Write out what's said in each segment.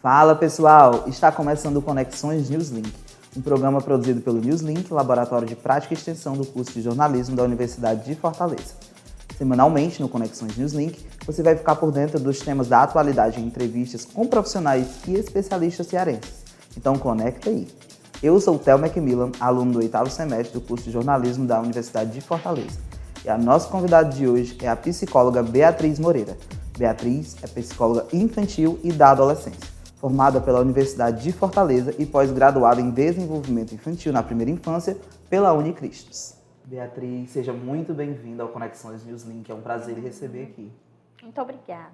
Fala pessoal, está começando o Conexões Newslink, um programa produzido pelo Newslink, Laboratório de Prática e Extensão do curso de Jornalismo da Universidade de Fortaleza. Semanalmente no Conexões Newslink, você vai ficar por dentro dos temas da atualidade em entrevistas com profissionais e especialistas cearenses. Então conecta aí. Eu sou o Theo Macmillan, aluno do 8º semestre do curso de Jornalismo da Universidade de Fortaleza. E a nossa convidada de hoje é a psicóloga Beatriz Moreira. Beatriz é psicóloga infantil e da adolescência, formada pela Universidade de Fortaleza e pós-graduada em Desenvolvimento Infantil na Primeira Infância pela Unicristos. Beatriz, seja muito bem-vinda ao Conexões Newslink, é um prazer lhe receber aqui. Muito obrigada.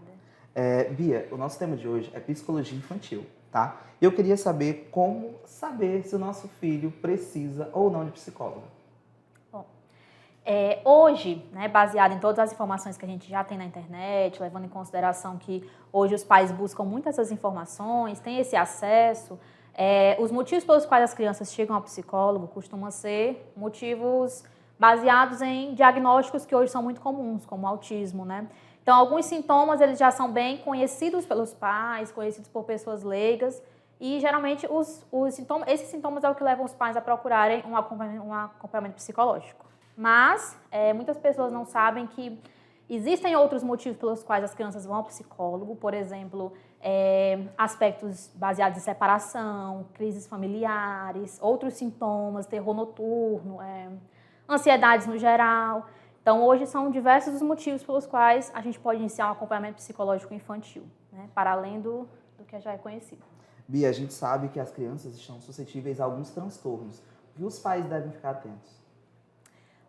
Bia, o nosso tema de hoje é psicologia infantil, tá? E eu queria saber como saber se o nosso filho precisa ou não de psicólogo. Bom, hoje, baseado em todas as informações que a gente já tem na internet, levando em consideração que hoje os pais buscam muitas essas informações, têm esse acesso, os motivos pelos quais as crianças chegam ao psicólogo costumam ser motivos baseados em diagnósticos que hoje são muito comuns, como o autismo, né? Então, alguns sintomas eles já são bem conhecidos pelos pais, conhecidos por pessoas leigas, e geralmente esses sintomas é o que levam os pais a procurarem um acompanhamento psicológico. Mas muitas pessoas não sabem que existem outros motivos pelos quais as crianças vão ao psicólogo, por exemplo, aspectos baseados em separação, crises familiares, outros sintomas, terror noturno, ansiedades no geral. Então, hoje são diversos os motivos pelos quais a gente pode iniciar um acompanhamento psicológico infantil, né, para além do que já é conhecido. Bia, a gente sabe que as crianças estão suscetíveis a alguns transtornos. O que os pais devem ficar atentos?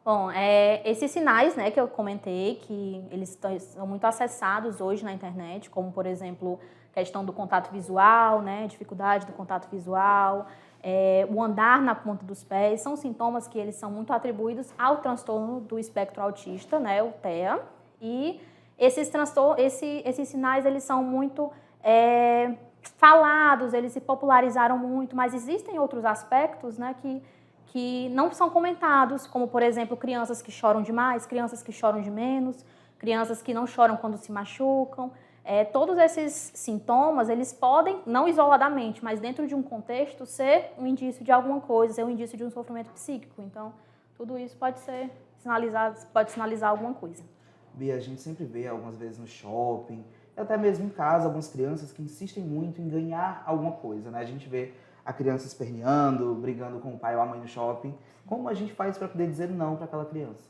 Bom, esses sinais, né, que eu comentei, que eles são muito acessados hoje na internet, como, por exemplo, questão do contato visual, né, dificuldade do contato visual, o andar na ponta dos pés, são sintomas que eles são muito atribuídos ao transtorno do espectro autista, né, o TEA, e esses sinais, eles são muito falados, eles se popularizaram muito, mas existem outros aspectos, né, que não são comentados, como, por exemplo, crianças que choram demais, crianças que choram de menos, crianças que não choram quando se machucam. Todos esses sintomas, eles podem, não isoladamente, mas dentro de um contexto, ser um indício de alguma coisa, ser um indício de um sofrimento psíquico. Então, tudo isso pode sinalizar alguma coisa. Bia, a gente sempre vê algumas vezes no shopping, e até mesmo em casa, algumas crianças que insistem muito em ganhar alguma coisa, né? A gente vê a criança esperneando, brigando com o pai ou a mãe no shopping. Como a gente faz para poder dizer não para aquela criança?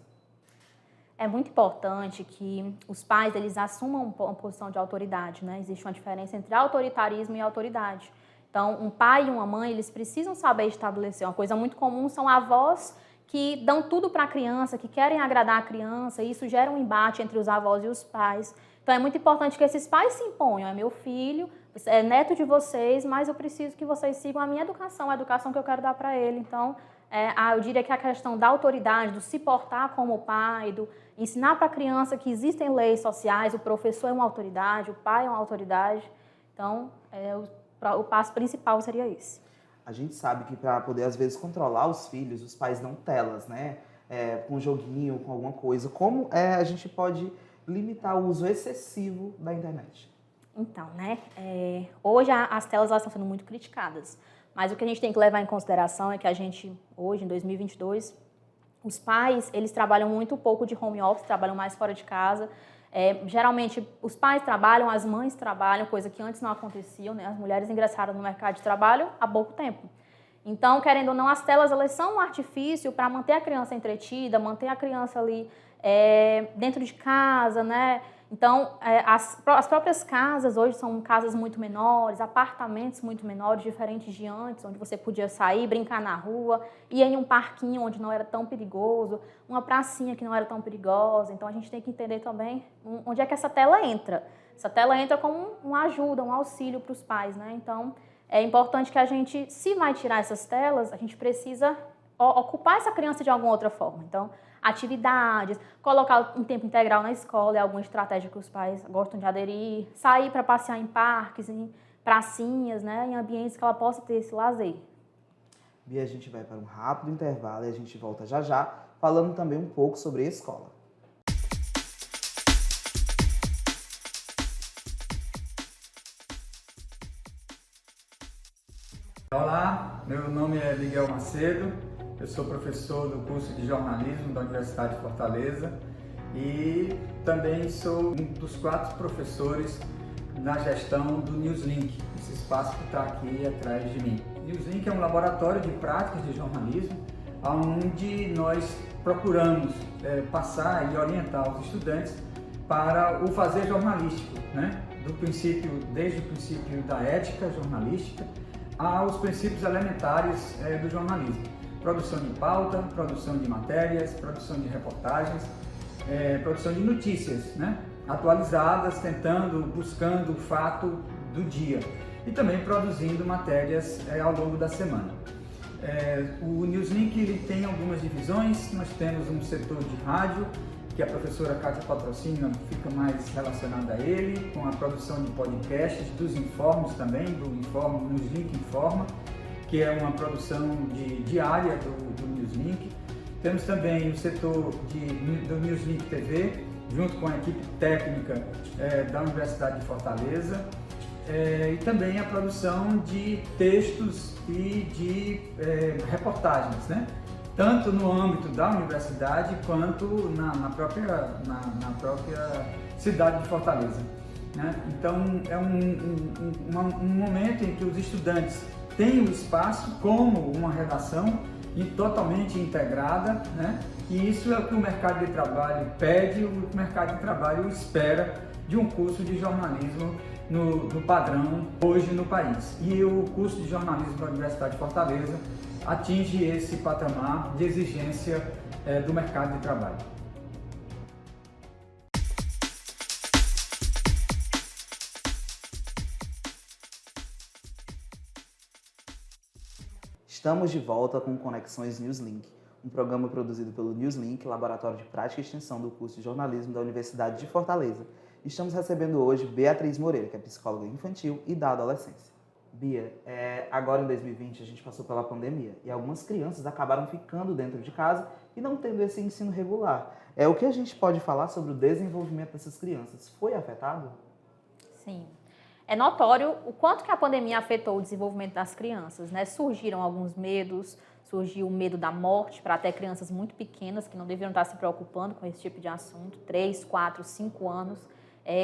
É muito importante que os pais eles assumam uma posição de autoridade, né? Existe uma diferença entre autoritarismo e autoridade. Então, um pai e uma mãe, eles precisam saber estabelecer. Uma coisa muito comum são avós que dão tudo para a criança, que querem agradar a criança, e isso gera um embate entre os avós e os pais. Então, é muito importante que esses pais se imponham. É meu filho, é neto de vocês, mas eu preciso que vocês sigam a minha educação, a educação que eu quero dar para ele. Então, eu diria que a questão da autoridade, do se portar como pai, do ensinar para a criança que existem leis sociais, o professor é uma autoridade, o pai é uma autoridade. Então, o passo principal seria esse. A gente sabe que para poder, às vezes, controlar os filhos, os pais dão telas, né? Com um joguinho, com alguma coisa. Como a gente pode limitar o uso excessivo da internet? Então, hoje as telas elas estão sendo muito criticadas. Mas o que a gente tem que levar em consideração é que a gente, hoje, em 2022, os pais, eles trabalham muito pouco de home office, trabalham mais fora de casa. Geralmente, os pais trabalham, as mães trabalham, coisa que antes não acontecia, né? As mulheres ingressaram no mercado de trabalho há pouco tempo. Então, querendo ou não, as telas elas são um artifício para manter a criança entretida, manter a criança ali dentro de casa, né? Então, as próprias casas hoje são casas muito menores, apartamentos muito menores, diferentes de antes, onde você podia sair, brincar na rua, ir em um parquinho onde não era tão perigoso, uma pracinha que não era tão perigosa. Então, a gente tem que entender também onde é que essa tela entra. Essa tela entra como uma ajuda, um auxílio para os pais, né? Então, é importante que a gente, se vai tirar essas telas, a gente precisa ocupar essa criança de alguma outra forma. Então, atividades, colocar em tempo integral na escola é alguma estratégia que os pais gostam de aderir, sair para passear em parques, em pracinhas, né, em ambientes que ela possa ter esse lazer. Bia, a gente vai para um rápido intervalo e a gente volta já já, falando também um pouco sobre a escola. Olá, meu nome é Miguel Macedo, eu sou professor do curso de jornalismo da Universidade de Fortaleza e também sou um dos 4 professores na gestão do Newslink, esse espaço que está aqui atrás de mim. Newslink é um laboratório de práticas de jornalismo, onde nós procuramos passar e orientar os estudantes para o fazer jornalístico, né? Desde o princípio da ética jornalística aos princípios elementares do jornalismo. Produção de pauta, produção de matérias, produção de reportagens, produção de notícias, né? Atualizadas, buscando o fato do dia e também produzindo matérias ao longo da semana. O Newslink ele tem algumas divisões. Nós temos um setor de rádio, que a professora Kátia Patrocínio fica mais relacionada a ele, com a produção de podcasts, dos informes também, do Newslink Informa, que é uma produção diária do Newslink. Temos também o setor do Newslink TV, junto com a equipe técnica da Universidade de Fortaleza, e também a produção de textos e de reportagens, né? Tanto no âmbito da universidade quanto na própria cidade de Fortaleza, né? Então é um momento em que os estudantes têm o espaço como uma redação totalmente integrada, né? E isso é o que o mercado de trabalho pede, o que o mercado de trabalho espera de um curso de jornalismo no padrão hoje no país. E o curso de jornalismo da Universidade de Fortaleza atinge esse patamar de exigência do mercado de trabalho. Estamos de volta com Conexões Newslink, um programa produzido pelo Newslink, Laboratório de Prática e Extensão do curso de jornalismo da Universidade de Fortaleza. Estamos recebendo hoje Beatriz Moreira, que é psicóloga infantil e da adolescência. Bia, agora em 2020 a gente passou pela pandemia e algumas crianças acabaram ficando dentro de casa e não tendo esse ensino regular. O que a gente pode falar sobre o desenvolvimento dessas crianças? Foi afetado? Sim. É notório o quanto que a pandemia afetou o desenvolvimento das crianças, né? Surgiram alguns medos, surgiu o medo da morte para até crianças muito pequenas que não deveriam estar se preocupando com esse tipo de assunto, 3, 4, 5 anos,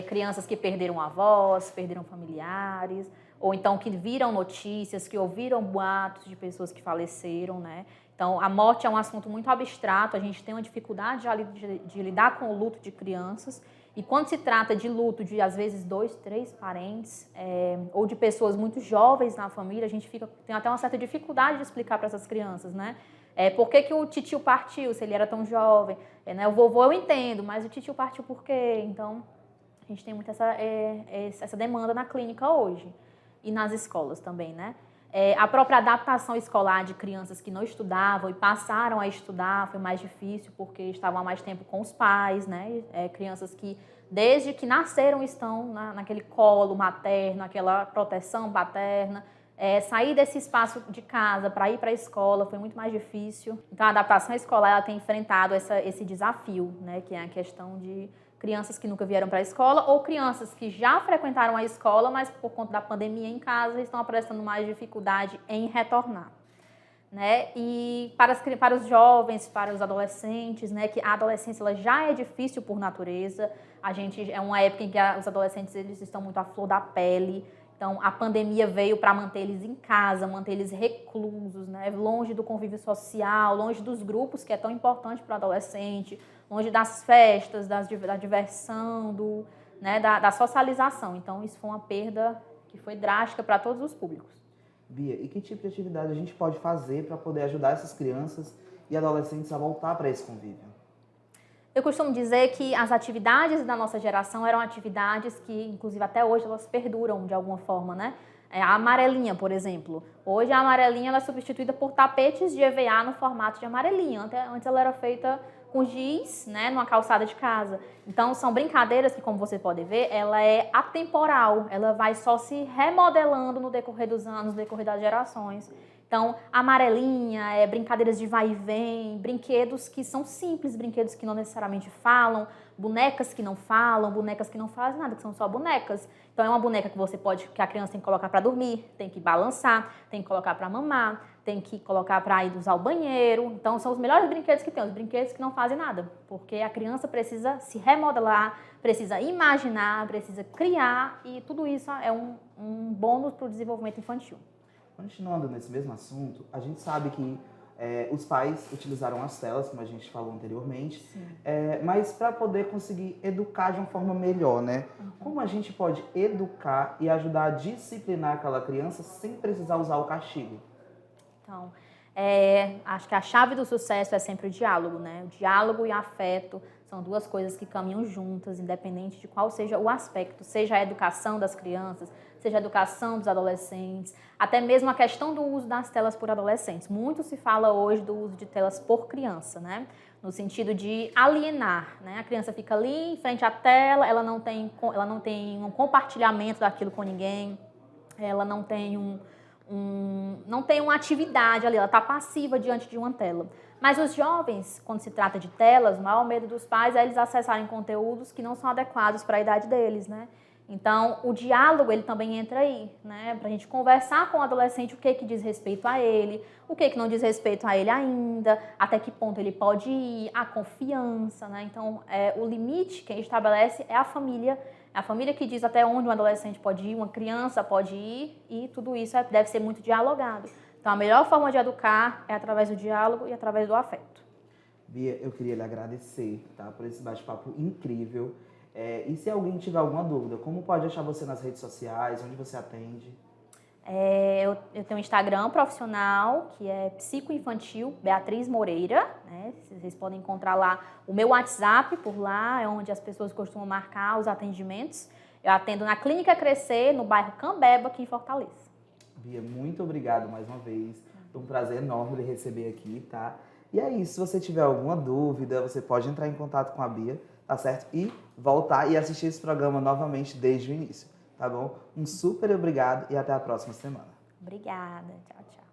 crianças que perderam avós, perderam familiares, ou então que viram notícias, que ouviram boatos de pessoas que faleceram, né? Então, a morte é um assunto muito abstrato, a gente tem uma dificuldade de lidar com o luto de crianças, e quando se trata de luto de, às vezes, 2, 3 parentes, ou de pessoas muito jovens na família, a gente tem até uma certa dificuldade de explicar para essas crianças, né? Por que o titio partiu, se ele era tão jovem? Né? O vovô eu entendo, mas o titio partiu por quê? Então, a gente tem muito essa demanda na clínica hoje. E nas escolas também, né? A própria adaptação escolar de crianças que não estudavam e passaram a estudar foi mais difícil porque estavam há mais tempo com os pais, né? Crianças que, desde que nasceram, estão naquele colo materno, aquela proteção paterna. Sair desse espaço de casa para ir para a escola foi muito mais difícil. Então, a adaptação escolar ela tem enfrentado esse desafio, né? Que é a questão de crianças que nunca vieram para a escola ou crianças que já frequentaram a escola, mas por conta da pandemia em casa estão apresentando mais dificuldade em retornar, né? E para os jovens, para os adolescentes, né, que a adolescência ela já é difícil por natureza. É uma época em que os adolescentes eles estão muito à flor da pele. Então, a pandemia veio para manter eles em casa, manter eles reclusos, né, longe do convívio social, longe dos grupos, que é tão importante para o adolescente, longe das festas, da diversão, da socialização. Então, isso foi uma perda que foi drástica para todos os públicos. Bia, e que tipo de atividade a gente pode fazer para poder ajudar essas crianças e adolescentes a voltar para esse convívio? Eu costumo dizer que as atividades da nossa geração eram atividades que, inclusive, até hoje elas perduram de alguma forma, né? A amarelinha, por exemplo. Hoje a amarelinha ela é substituída por tapetes de EVA no formato de amarelinha. Antes ela era feita com giz, né, numa calçada de casa. Então, são brincadeiras que, como você pode ver, ela é atemporal. Ela vai só se remodelando no decorrer dos anos, no decorrer das gerações. Então, amarelinha, brincadeiras de vai e vem, brinquedos que são simples, brinquedos que não necessariamente falam, bonecas que não falam, bonecas que não fazem nada, que são só bonecas. Então, é uma boneca que a criança tem que colocar para dormir, tem que balançar, tem que colocar para mamar, tem que colocar para ir usar o banheiro. Então, são os melhores brinquedos que tem, os brinquedos que não fazem nada, porque a criança precisa se remodelar, precisa imaginar, precisa criar, e tudo isso é um bônus para o desenvolvimento infantil. Continuando nesse mesmo assunto, a gente sabe que os pais utilizaram as telas, como a gente falou anteriormente, mas para poder conseguir educar de uma forma melhor, né? Como a gente pode educar e ajudar a disciplinar aquela criança sem precisar usar o castigo? Então, acho que a chave do sucesso é sempre o diálogo, né? O diálogo e o afeto são duas coisas que caminham juntas, independente de qual seja o aspecto, seja a educação das crianças, seja a educação dos adolescentes, até mesmo a questão do uso das telas por adolescentes. Muito se fala hoje do uso de telas por criança, né? No sentido de alienar, né? A criança fica ali em frente à tela, ela não tem um compartilhamento daquilo com ninguém, ela não tem não tem uma atividade ali, ela está passiva diante de uma tela. Mas os jovens, quando se trata de telas, o maior medo dos pais é eles acessarem conteúdos que não são adequados para a idade deles, né? Então, o diálogo, ele também entra aí, né? Para a gente conversar com o adolescente o que diz respeito a ele, o que não diz respeito a ele ainda, até que ponto ele pode ir, a confiança, né? Então, o limite que a gente estabelece é a família que diz até onde um adolescente pode ir, uma criança pode ir, e tudo isso deve ser muito dialogado. Então, a melhor forma de educar é através do diálogo e através do afeto. Bia, eu queria lhe agradecer, tá, por esse bate-papo incrível. E se alguém tiver alguma dúvida, como pode achar você nas redes sociais, onde você atende? Eu tenho um Instagram profissional, que é Psicoinfantil Beatriz Moreira, né? Vocês podem encontrar lá o meu WhatsApp, por lá é onde as pessoas costumam marcar os atendimentos. Eu atendo na Clínica Crescer, no bairro Cambeba, aqui em Fortaleza. Bia, muito obrigado mais uma vez. Foi um prazer enorme lhe receber aqui, tá? E é isso, se você tiver alguma dúvida, você pode entrar em contato com a Bia, tá certo? E voltar e assistir esse programa novamente desde o início, tá bom? Um super obrigado e até a próxima semana. Obrigada. Tchau, tchau.